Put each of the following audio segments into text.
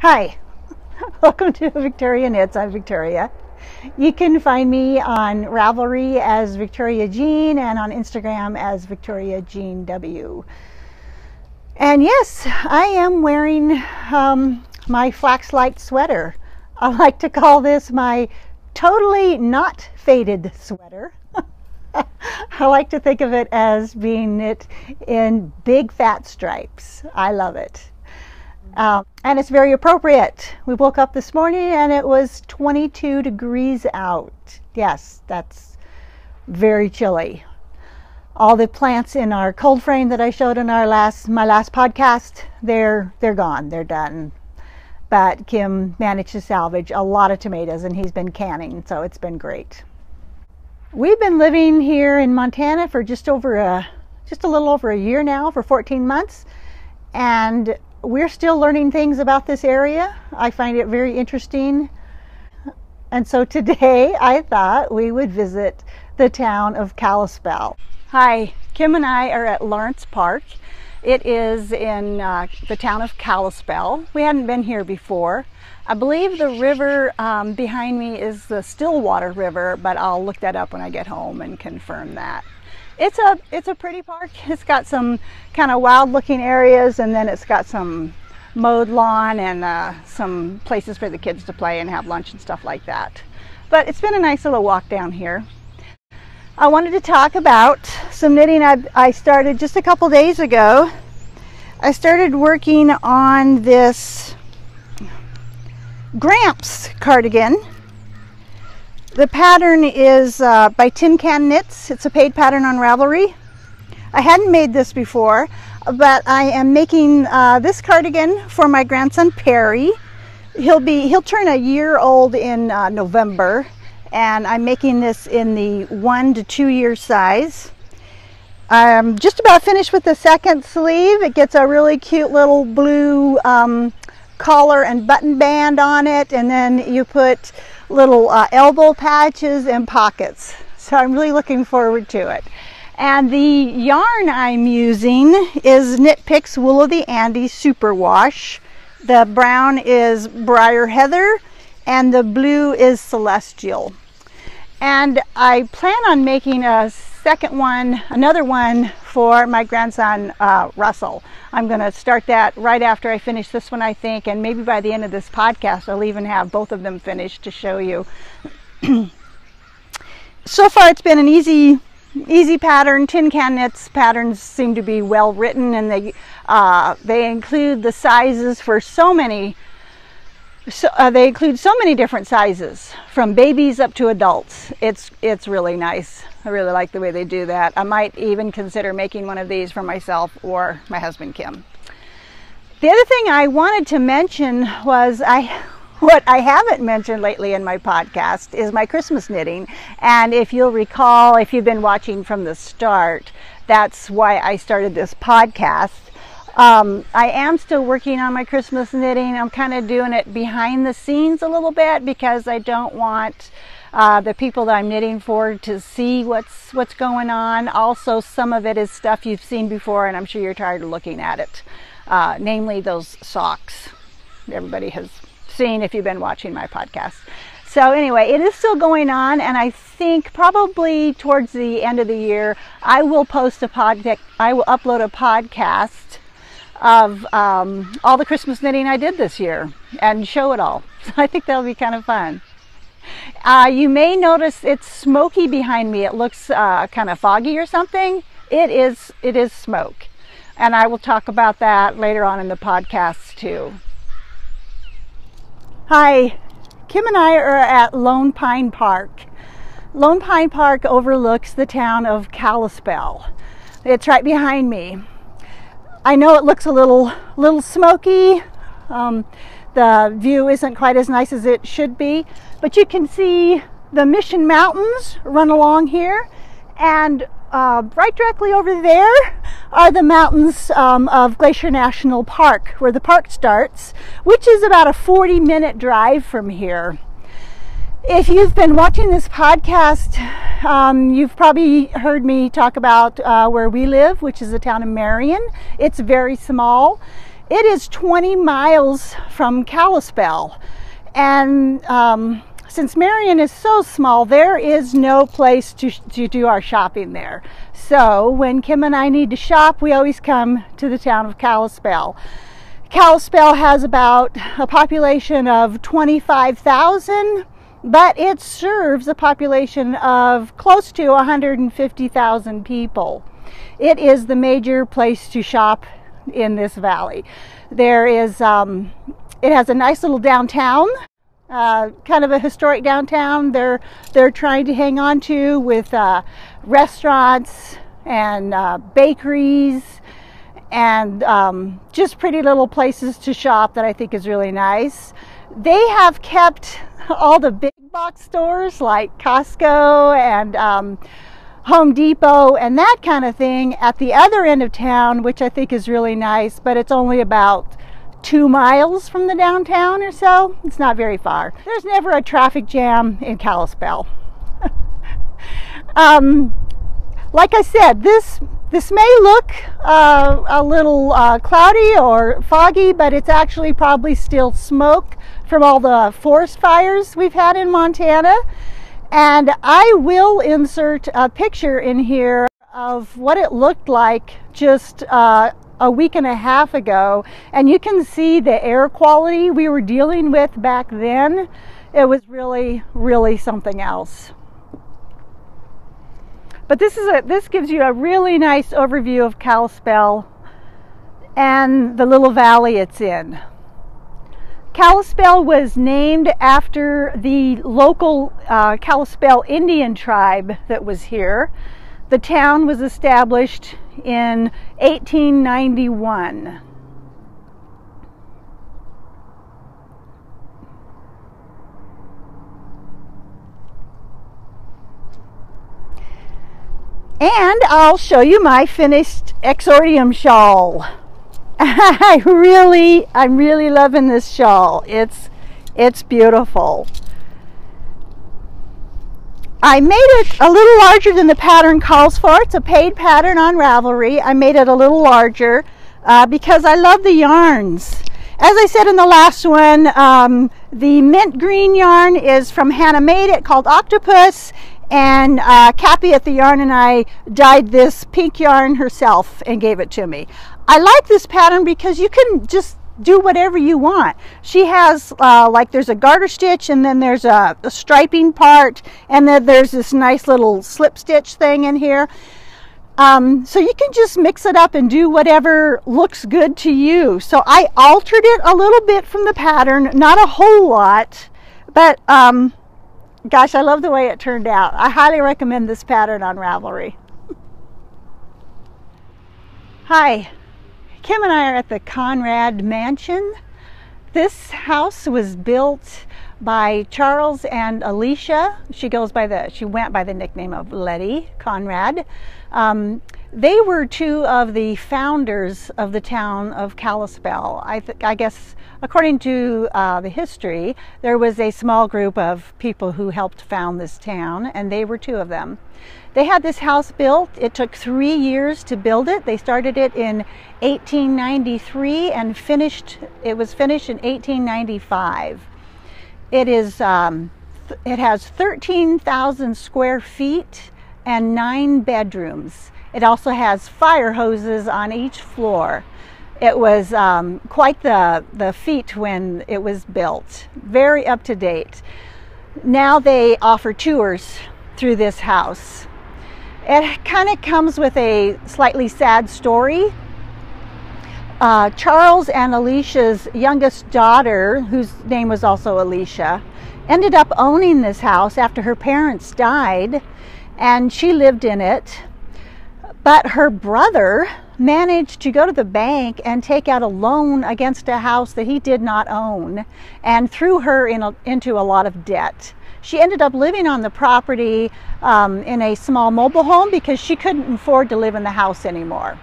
Hi, welcome to Victoria Knits. I'm Victoria. You can find me on Ravelry as VictoriaJean and on Instagram as VictoriaJeanW. And yes, I am wearing my Flax light sweater. I like to call this my totally not faded sweater. I like to think of it as being knit in big fat stripes. I love it. And it's very appropriate. We woke up this morning and it was 22 degrees out. Yes, that's very chilly. All the plants in our cold frame that I showed in my last podcast, they're gone. They're done. But Kim managed to salvage a lot of tomatoes and he's been canning, so it's been great. We've been living here in Montana for just a little over a year now, for 14 months. And we're still learning things about this area. I find it very interesting. And so today I thought we would visit the town of Kalispell. Hi, Kim and I are at Lawrence Park. It is in the town of Kalispell. We hadn't been here before. I believe the river behind me is the Stillwater River, but I'll look that up when I get home and confirm that. It's a pretty park. It's got some kind of wild looking areas, and then it's got some mowed lawn and some places for the kids to play and have lunch and stuff like that. But it's been a nice little walk down here. I wanted to talk about some knitting I started just a couple days ago. I started working on this Gramps cardigan. The pattern is by Tin Can Knits. It's a paid pattern on Ravelry. I hadn't made this before, but I am making this cardigan for my grandson Perry. He'll turn a year old in November, and I'm making this in the 1 to 2 year size. I'm just about finished with the second sleeve. It gets a really cute little blue collar and button band on it, and then you put little elbow patches and pockets. So I'm really looking forward to it. And the yarn I'm using is Knit Picks Wool of the Andes Superwash. The brown is Briar Heather and the blue is Celestial. And I plan on making a another one for my grandson Russell. I'm going to start that right after I finish this one, I think, and maybe by the end of this podcast I'll even have both of them finished to show you. So far it's been an easy pattern. Tin Can Knits patterns seem to be well written, and they include the sizes for they include so many different sizes, from babies up to adults. It's really nice. I really like the way they do that. I might even consider making one of these for myself or my husband Kim. The other thing I wanted to mention was what I haven't mentioned lately in my podcast is my Christmas knitting. And if you'll recall, if you've been watching from the start, that's why I started this podcast. I am still working on my Christmas knitting. I'm kind of doing it behind the scenes a little bit because I don't want the people that I'm knitting for to see what's going on. Also, some of it is stuff you've seen before, and I'm sure you're tired of looking at it. Namely those socks everybody has seen if you've been watching my podcast. So anyway, it is still going on, and I think probably towards the end of the year I will upload a podcast of all the Christmas knitting I did this year and show it all. So I think that'll be kind of fun. You may notice it's smoky behind me. It looks kind of foggy or something. It is smoke, and I will talk about that later on in the podcast too. Hi, Kim and I are at Lone Pine Park. Lone Pine Park overlooks the town of Kalispell. It's right behind me. I know it looks a little smoky. The view isn't quite as nice as it should be, but you can see the Mission Mountains run along here, and right directly over there are the mountains of Glacier National Park, where the park starts, which is about a 40-minute drive from here. If you've been watching this podcast, you've probably heard me talk about where we live, which is the town of Marion. It's very small. It is 20 miles from Kalispell, and since Marion is so small, there is no place to do our shopping there. So when Kim and I need to shop, we always come to the town of Kalispell. Kalispell has about a population of 25,000, but it serves a population of close to 150,000 people. It is the major place to shop in this valley. There is, it has a nice little downtown. Kind of a historic downtown they're trying to hang on to, with restaurants and bakeries and just pretty little places to shop that I think is really nice. They have kept all the big box stores like Costco and Home Depot and that kind of thing at the other end of town, which I think is really nice, but it's only about 2 miles from the downtown or so. It's not very far. There's never a traffic jam in Kalispell. Like I said, this may look a little cloudy or foggy, but it's actually probably still smoke from all the forest fires we've had in Montana. And I will insert a picture in here of what it looked like just a week and a half ago, and you can see the air quality we were dealing with back then. It was really something else. But this gives you a really nice overview of Kalispell and the little valley it's in. Kalispell was named after the local Kalispell Indian tribe that was here. The town was established in 1891. And I'll show you my finished Exordium shawl. I'm really loving this shawl. It's beautiful. I made it a little larger than the pattern calls for. It's a paid pattern on Ravelry. I made it a little larger because I love the yarns. As I said in the last one, the mint green yarn is from Hanamadeit called Octopus, and Cappy at the Yarn and I dyed this pink yarn herself and gave it to me. I like this pattern because you can just do whatever you want. She has like there's a garter stitch, and then there's a striping part, and then there's this nice little slip stitch thing in here. So you can just mix it up and do whatever looks good to you. So I altered it a little bit from the pattern, not a whole lot, but gosh, I love the way it turned out. I highly recommend this pattern on Ravelry. Hi. Kim and I are at the Conrad mansion. This house was built by Charles and Alicia. She went by the nickname of Letty Conrad. They were two of the founders of the town of Kalispell. I guess according to the history, there was a small group of people who helped found this town, and they were two of them. They had this house built. It took 3 years to build it. They started it in 1893 and it was finished in 1895. It has 13,000 square feet and 9 bedrooms. It also has fire hoses on each floor. It was quite the feat when it was built. Very up to date. Now they offer tours through this house. It kind of comes with a slightly sad story. Charles and Alicia's youngest daughter, whose name was also Alicia, ended up owning this house after her parents died, and she lived in it. But her brother managed to go to the bank and take out a loan against a house that he did not own, and threw her into a lot of debt. She ended up living on the property in a small mobile home because she couldn't afford to live in the house anymore.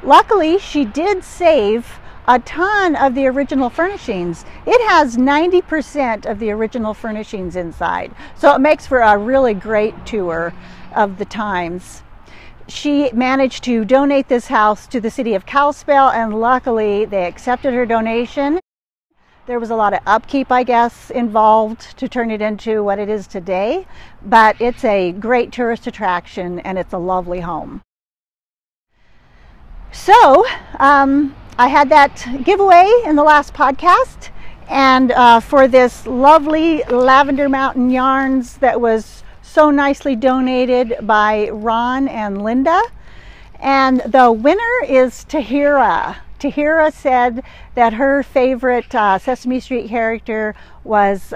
Luckily, she did save a ton of the original furnishings. It has 90% of the original furnishings inside, so it makes for a really great tour of the times. she managed to donate this house to the city of Kalispell, and luckily they accepted her donation. There was a lot of upkeep, I guess, involved to turn it into what it is today, but it's a great tourist attraction and it's a lovely home. So I had that giveaway in the last podcast, and for this lovely Lavender Mountain Yarns that was so nicely donated by Ron and Linda. And the winner is Tahira. Tahira said that her favorite Sesame Street character was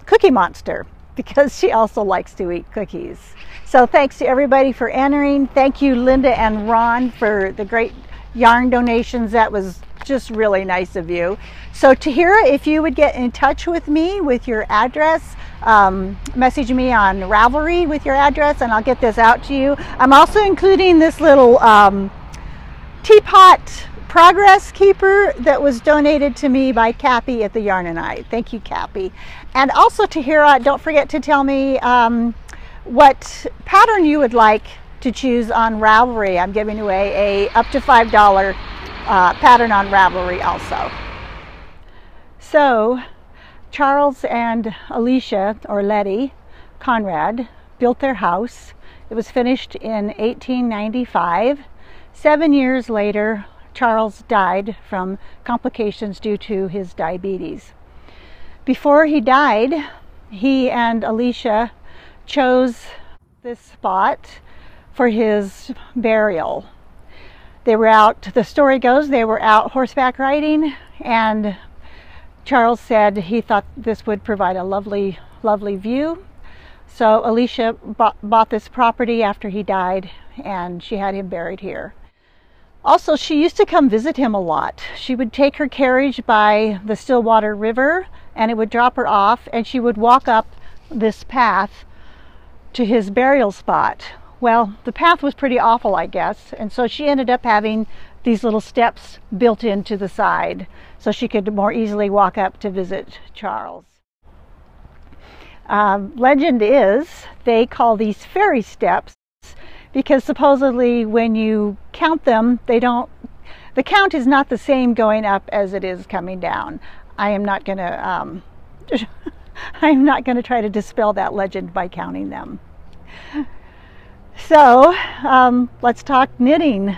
Cookie Monster, because she also likes to eat cookies. So thanks to everybody for entering. Thank you, Linda and Ron, for the great yarn donations. That was just really nice of you. So Tahira, if you would get in touch with me with your address, message me on Ravelry with your address and I'll get this out to you. I'm also including this little teapot progress keeper that was donated to me by Cappy at the Yarn and I. Thank you, Cappy. And also, Tahira, don't forget to tell me what pattern you would like to choose on Ravelry. I'm giving away a up to $5 pattern on Ravelry also. So Charles and Alicia, or Letty, Conrad, built their house. It was finished in 1895. 7 years later, Charles died from complications due to his diabetes. Before he died, he and Alicia chose this spot for his burial. They were out, the story goes, they were out horseback riding, and Charles said he thought this would provide a lovely, lovely view. So Alicia bought this property after he died, and she had him buried here. Also, she used to come visit him a lot. She would take her carriage by the Stillwater River, and it would drop her off, and she would walk up this path to his burial spot. Well, the path was pretty awful, I guess, and so she ended up having these little steps built into the side so she could more easily walk up to visit Charles. Legend is they call these fairy steps because supposedly when you count them, the count is not the same going up as it is coming down. I am not going to I'm not going to try to dispel that legend by counting them. So let's talk knitting.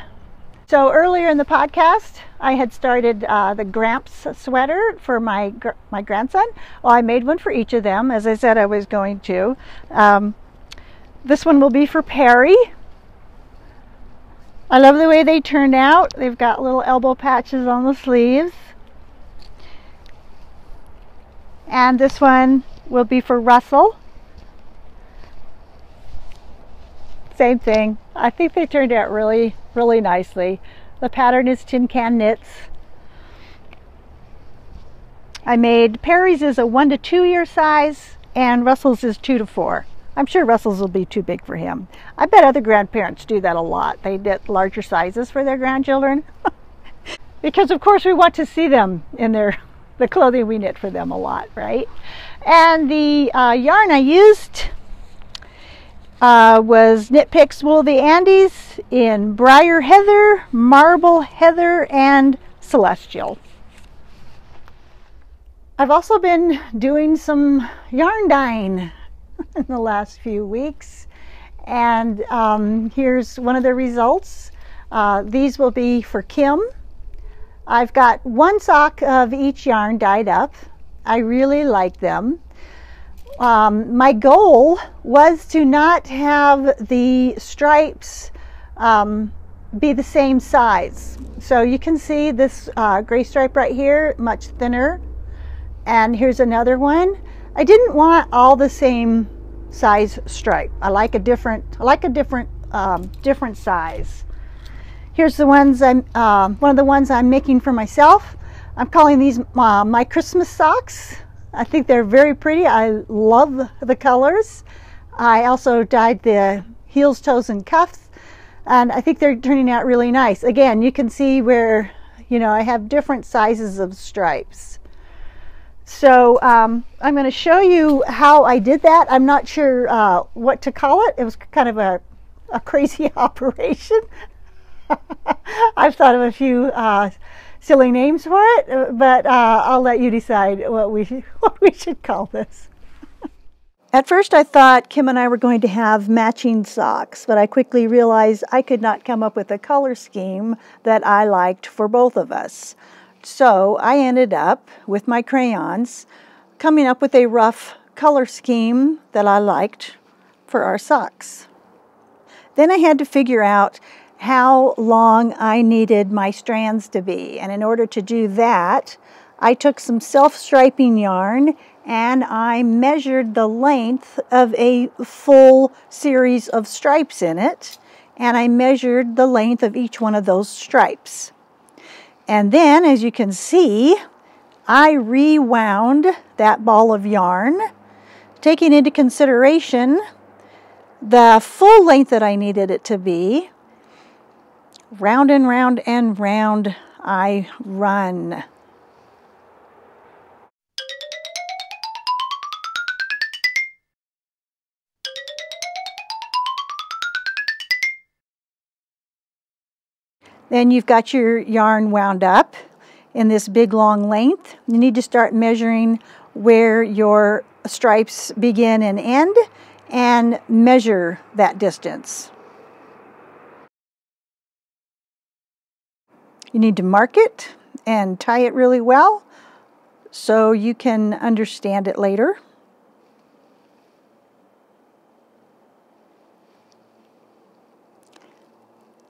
So earlier in the podcast, I had started the Gramps sweater for my grandson. Well, I made one for each of them, as I said I was going to. This one will be for Perry. I love the way they turned out. They've got little elbow patches on the sleeves. And this one will be for Russell. Same thing. I think they turned out really, really nicely. The pattern is Tin Can Knits. I made Perry's is a 1 to 2 year size and Russell's is 2 to 4. I'm sure Russell's will be too big for him. I bet other grandparents do that a lot. They knit larger sizes for their grandchildren. Because of course we want to see them in the clothing we knit for them a lot, right? And the yarn I used was Knit Picks Wool of the Andes in Briar Heather, Marble Heather, and Celestial. I've also been doing some yarn dyeing in the last few weeks, and here's one of the results. These will be for Kim. I've got 1 sock of each yarn dyed up. I really like them. My goal was to not have the stripes be the same size. So you can see this gray stripe right here, much thinner. And here's another one. I didn't want all the same size stripe. I like a different size. Here's the ones one of the ones I'm making for myself. I'm calling these my Christmas socks. I think they're very pretty. I love the colors. I also dyed the heels, toes, and cuffs, and I think they're turning out really nice. Again, you can see where, you know, I have different sizes of stripes. So I'm going to show you how I did that. I'm not sure what to call it. It was kind of a a crazy operation. I've thought of a few silly names for it, but I'll let you decide what we should call this. At first I thought Kim and I were going to have matching socks, but I quickly realized I could not come up with a color scheme that I liked for both of us. So I ended up, with my crayons, coming up with a rough color scheme that I liked for our socks. Then I had to figure out how long I needed my strands to be, and in order to do that, I took some self-striping yarn and I measured the length of a full series of stripes in it, and I measured the length of each one of those stripes. And then, as you can see, I rewound that ball of yarn, taking into consideration the full length that I needed it to be. Round and round and round I run. Then you've got your yarn wound up in this big long length. You need to start measuring where your stripes begin and end and measure that distance. You need to mark it and tie it really well so you can understand it later.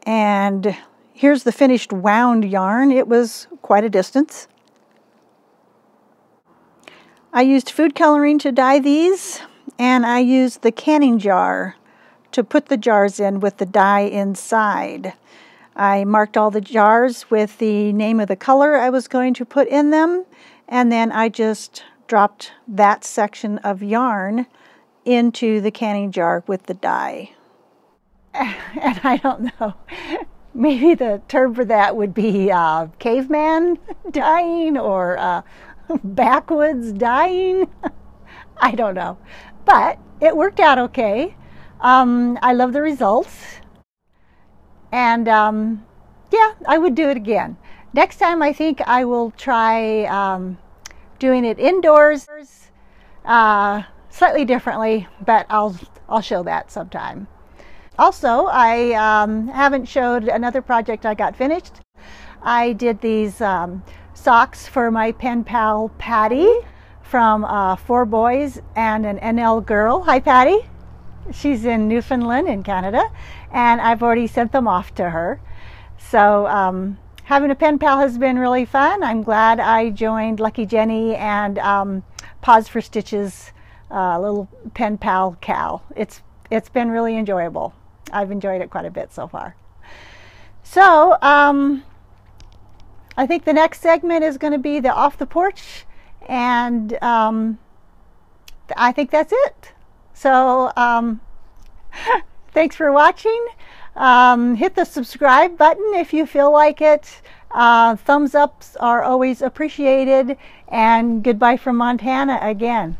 And here's the finished wound yarn. It was quite a distance. I used food coloring to dye these, and I used the canning jar to put the jars in with the dye inside. I marked all the jars with the name of the color I was going to put in them, and then I just dropped that section of yarn into the canning jar with the dye. And I don't know, maybe the term for that would be caveman dyeing or backwoods dyeing. I don't know, but it worked out okay. I love the results. And yeah, I would do it again. Next time I think I will try doing it indoors, slightly differently, but I'll show that sometime. Also, I haven't showed another project I got finished. I did these socks for my pen pal Patty from 4 boys and an NL girl. Hi Patty. She's in Newfoundland in Canada, and I've already sent them off to her. So having a pen pal has been really fun. I'm glad I joined Lucky Jenny and Pause for Stitches little pen pal Cal. It's been really enjoyable. I've enjoyed it quite a bit so far. So I think the next segment is going to be the off the porch, and I think that's it. So thanks for watching. Hit the subscribe button if you feel like it. Thumbs ups are always appreciated, and goodbye from Montana again.